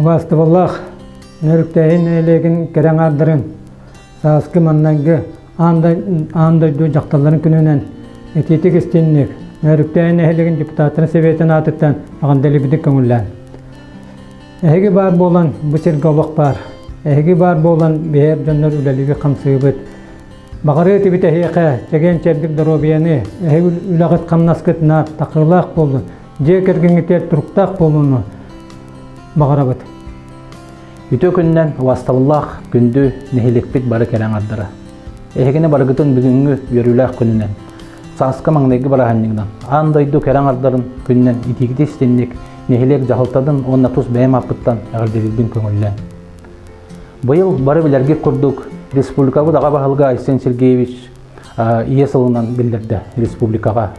Vastavallah nörükteyin eylegen kereng ardırın. Saaskı mannangı anda jaktaların gününen etitik istinlik. Nörükteyin eylegen deputatını seviyetin atıktan ağandali bidik köngüllen. Ehegi bar bolan bu sirgavak bar. Ehegi bar bolan biher jönler ülelivi kamsıgıbıt. Bağırı etibite heyke çegen çerdik darobiyanı. Ehegi ülağıt kamnaskıt nar takılak boldu. Jekergen eter turuktaq bolunu bağırabıt. Ütö künden vastavallah gündü nehilikbit barı keren addıra. Ehegine barıgıtın bugünkü yörülak gününen. Saaskı mаңнайгы barahannyňdan. Andaydı keren adların günden itigidi istenlik nehilek jahaltadın onna tus bäm apıttan agardilbin köngüllen. Bıyıl barı bilerge kurduk. Respublikabı dağa bahalga Aysen Sergeyevich iye sılından bildirdi respublikaga.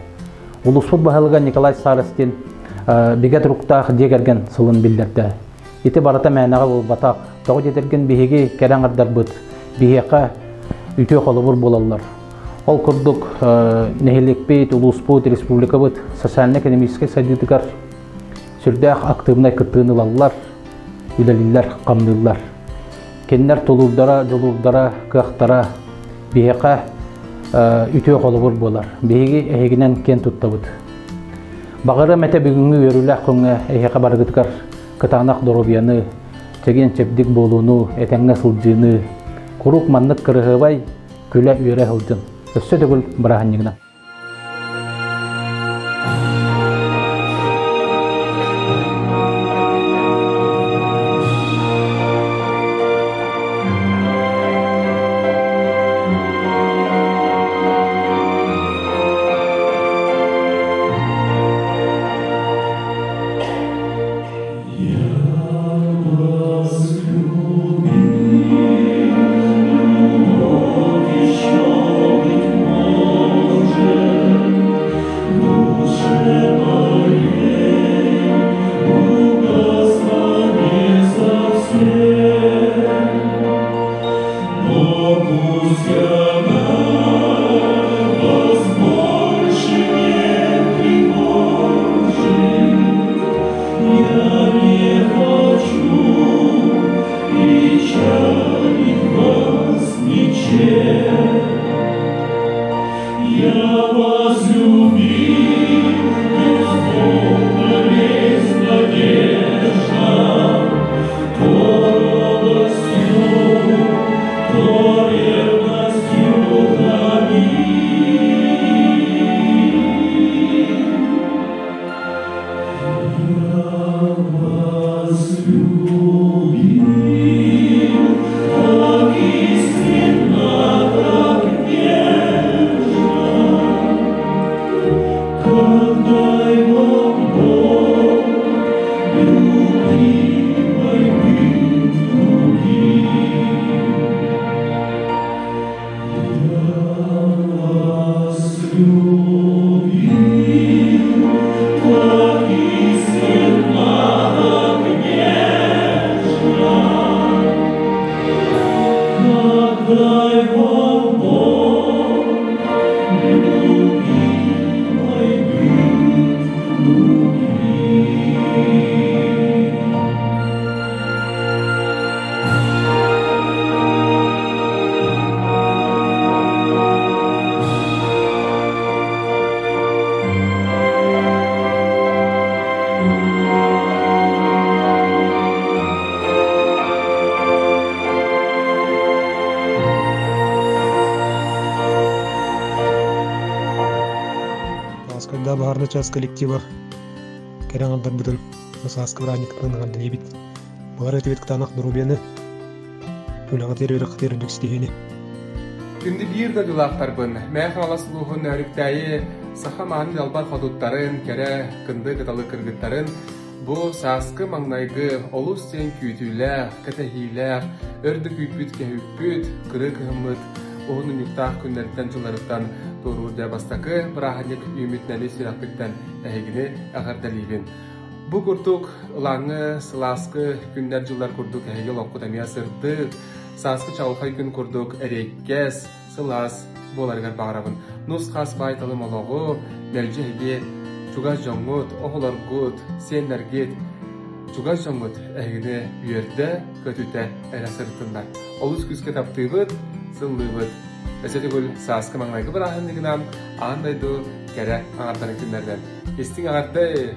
Ulusput bahalga Nikolay Sarastin biget ruktaq degergen sılın bildirdi. Ити барата мәнәгә бул батак. Тагы җитергән биһиге кәрәң ардар бит. Биһига үтә холыбыр булалар. Ол курдук нәһилек улуспут республика бит социально-экономик сәдидгәр сүрдәх активнай кытынылалар. Үләлилләр, камдыллар. Кеннәр толурдара, кахтара биһига үтә холыбыр булар. Биһиге әһигенән кен тутты бит. Багыра мәтә бүгүнгү йөрүләр көңгә әһига баргыткар Кытанақ доробияны, чеген чепдик болуну, этеңне сылжыны, курук маннык кырыгыбай, күлә үйрә хылжын. Өссө төгүл бараханнигна. Баарны час коллектива керең алдар бүтүн сааскы браниктын галдыбит бары тибет кытанак дурубияны үлаңа тербер стихини Күнді бир да дулақтарбын. Мәхін аласы бұғын өріктәйі саха мағын албар қадуттарын, кәрі кынды кыталы кыргыттарын бұ сааскы маңнайғы олус сен күйтілі, кәтәхилі, өрді күйтбіт кәйіпбіт, кыры кығымыт, оғының юқтақ күндерден жыларықтан торурда бастақы бірағанек үмітнәлі сирақпеттен әйгіні ағардалейбін. Бұ күртік ұлаңы, сыласқы күндер жылдар күрдік әйгі лоққытамия сырдық, сааскы чауқай күн күрдік әреккес, сылас боларғар бағырабын. Нұс қас байталым олығы, мәлжі әйге, чуға жоңғыт, оғылар ғыт, сендергет, Учуган соңгут эгине үйерде көтүтэ эрасыртындар. Олус күскө таптыыбыт, сыллыыбыт. Эсетигул сааскы маңнайгы барахындыгынан аандайду кере аңартарын күннерден. Истиң аңарты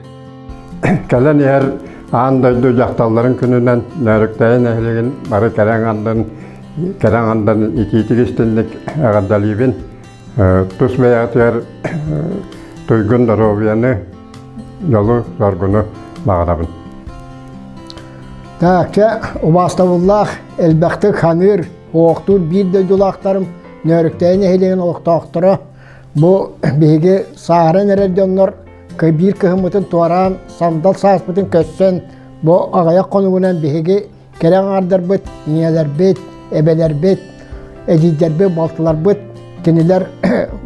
Кэлэн ер аандайду жакталларын күнүнен нөрүктәйін эхилигин бары кераңандан итиитигистинник агардалибин тус бэягтер туйгун доробияны жолу зоргуну бағарабын. Такча убастабыллах элбәхті ханыр оқтур бирде жолақтарым нөріктәйін эхилигин оқтақтыры бұ беге сағырын әрәдденлер кабир кыһымытын туаран сандал сааспытын көссен бұ ағаяқ қонуынан беге керең ардар бұт, инелер бет, эбелер бет, эдидер бет, балтылар бұт, кенелер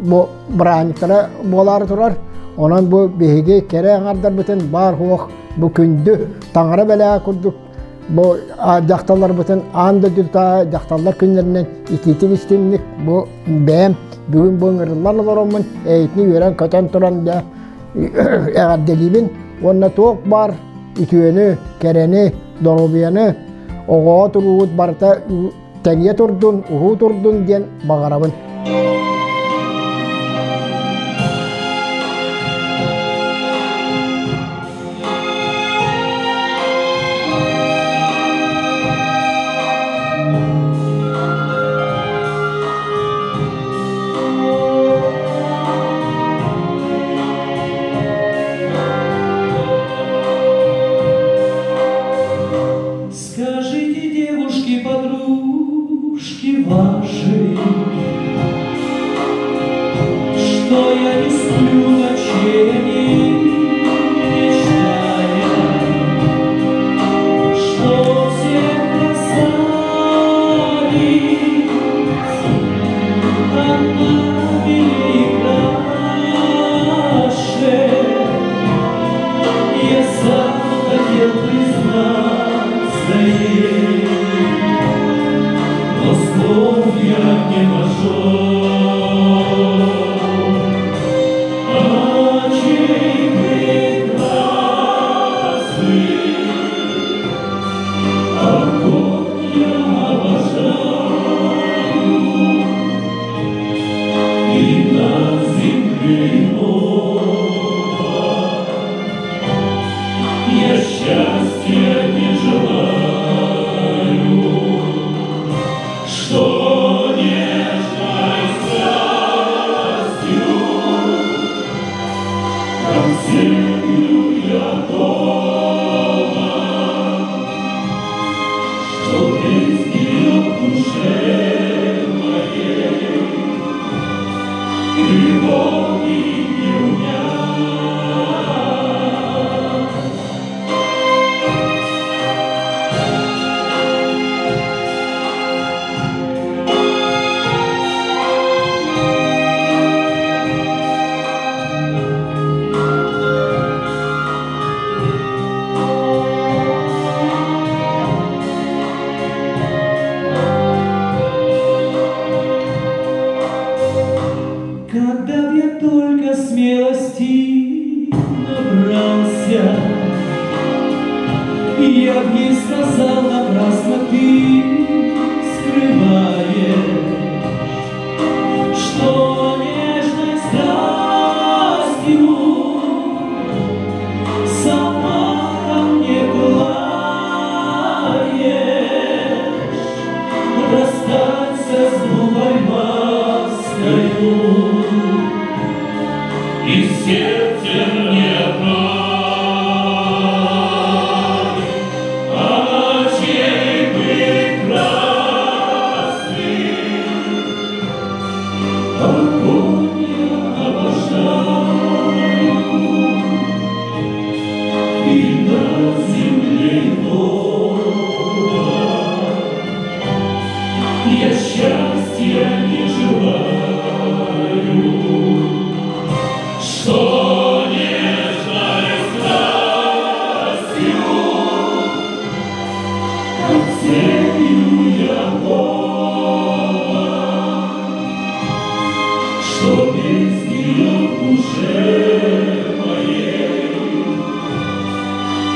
бұ бұрааниктары болары тұрар. Онан бұ беге керең ардар бұтын бар хуақ бұ күнді таңыра бәліға күрдік. Бұ жақталар бұтын аңды дүрта жақталар күнлерінен итетік істемінік бұ бәм бүгін бұ ыңырылар оларымын әйтіні өрен көтен тұран да әғарделейбін. Онна тоқ бар үтіөні, кәрені, доробияны оғаға тұруғыт барыта тәңе тұрдың, ұғу тұрдың ден бағарабын.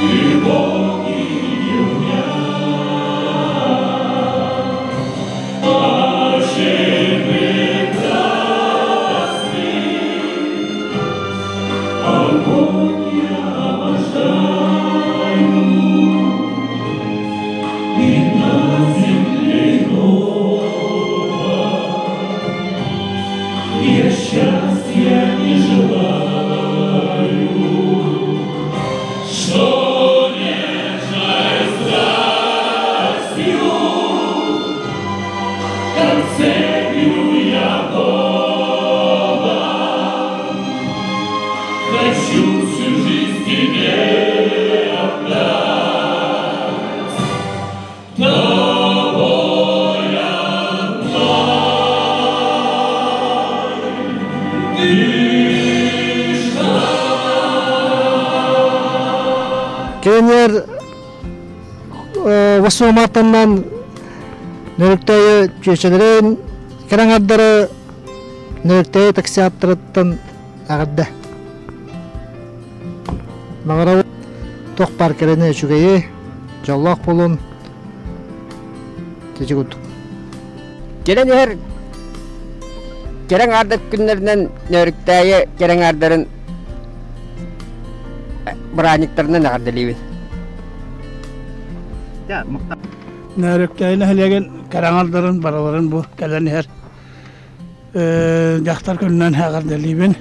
Любовь Kenyer Vasumatandan nörüktayı çöçelerin kerangadları nörüktayı taksiyatırıttın ağırda. Mağara toq parkerine çügeyi jallaq bolun teciguduk. Gelen her kerangardık günlerinden nörüktayı kerangardarın bıraniklarından ağırdalıyım. Nörüktayını helegen karangarların baraların bu gelen her jaktar gününden ağırdalıyım.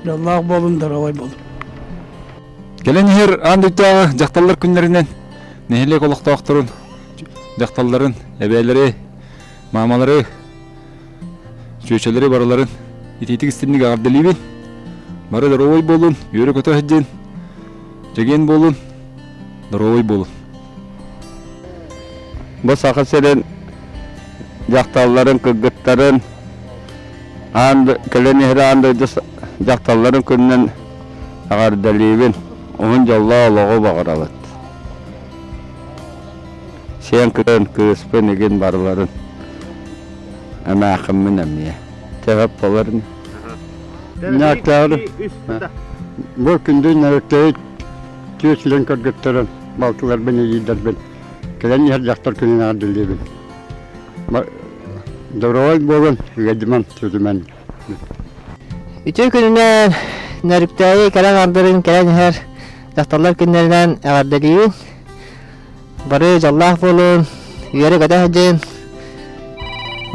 Jallaq bolun daraway bolun. Gelen her andıytağı jaktallar günlerinden nehelek olaqtaqtırın jaktalların ebeleri, mamaları, çöçeleri baraların ititik istinlik ağırdalıyım. Bari daraway bolun, yörük öte hecen, jegen bolun, daraway bolun. Bu sakaselen jaktalların kıgıtların gelen her andıydı jaktalların gününden ağırdalıyım. Onun jalla logo bağıralat. Sen kıran kıspın egen barların. Ama akımın emiye. Tevap olarım. Nörüktayı bu günde nörüktayı çöçelen kırgıtların baltılar beni yiyiler ben. Gelen yer jaktar günün ağırdalıyım. Doğru bolun gediman sözümen. Bütün gününden nörüktayı kerangardarın gelen her jaktallar günlerinden ağırdalıyım. Bari jallaq bolun, yörük öte hecen.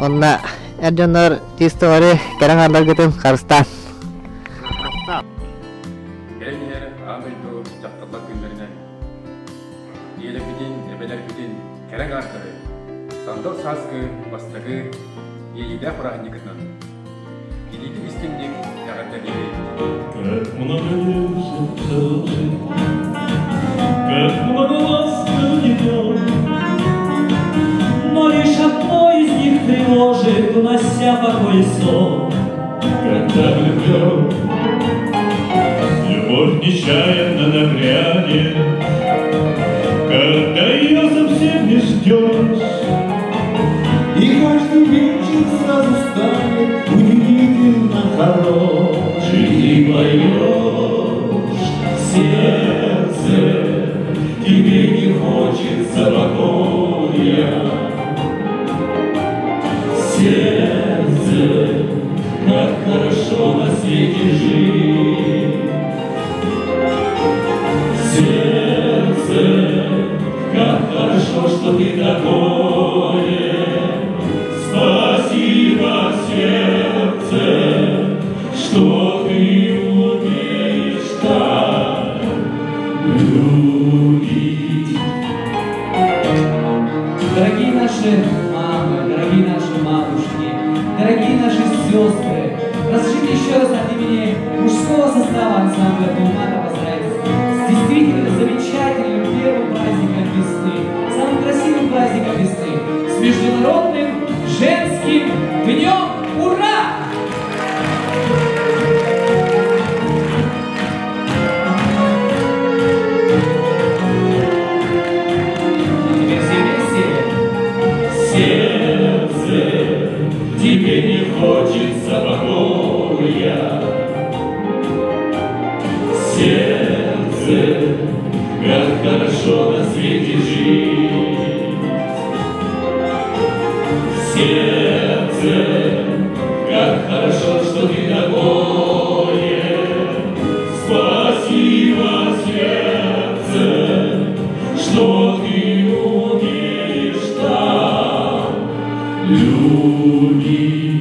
Onna erjonlar tistori kerangarlar gıtın Karstan. Gelen yer ağırdı jaktallar günlerinden. Diyeler bidin, ebeler bidin, kerangarları. Sandal saskı, bastagı, yeyide bıranikından. Gididi istindik ağırdalıyım. Как много лежит, как много ласковых имен, но лишь одно из них тревожит, унося покой и сон. Когда влюблен, любовь нечаянно нагрянет, когда ее совсем не ждешь, и каждый вечер сразу станет удивительно хорош, и ты поешь сердце, тебе не хочется покоя. Сердце, как хорошо на свете жить. Сердце, как хорошо, что ты такое. Спасибо, сердце, что ты умеешь так любить. Дорогие наши мамы, дорогие наши матушки, дорогие наши сестры, разрешите еще раз от имени мужского состава ансамбля «Тулмата» поздравить с действительно замечательным первым праздником весны, самым красивым праздником весны, с Международным женским днем. Ура! Сердце, тебе не хочется покоя. Сердце, как хорошо на свете жить. Сердце, как хорошо, что ты такое. Спасибо, сердце, что ты умеешь так любить.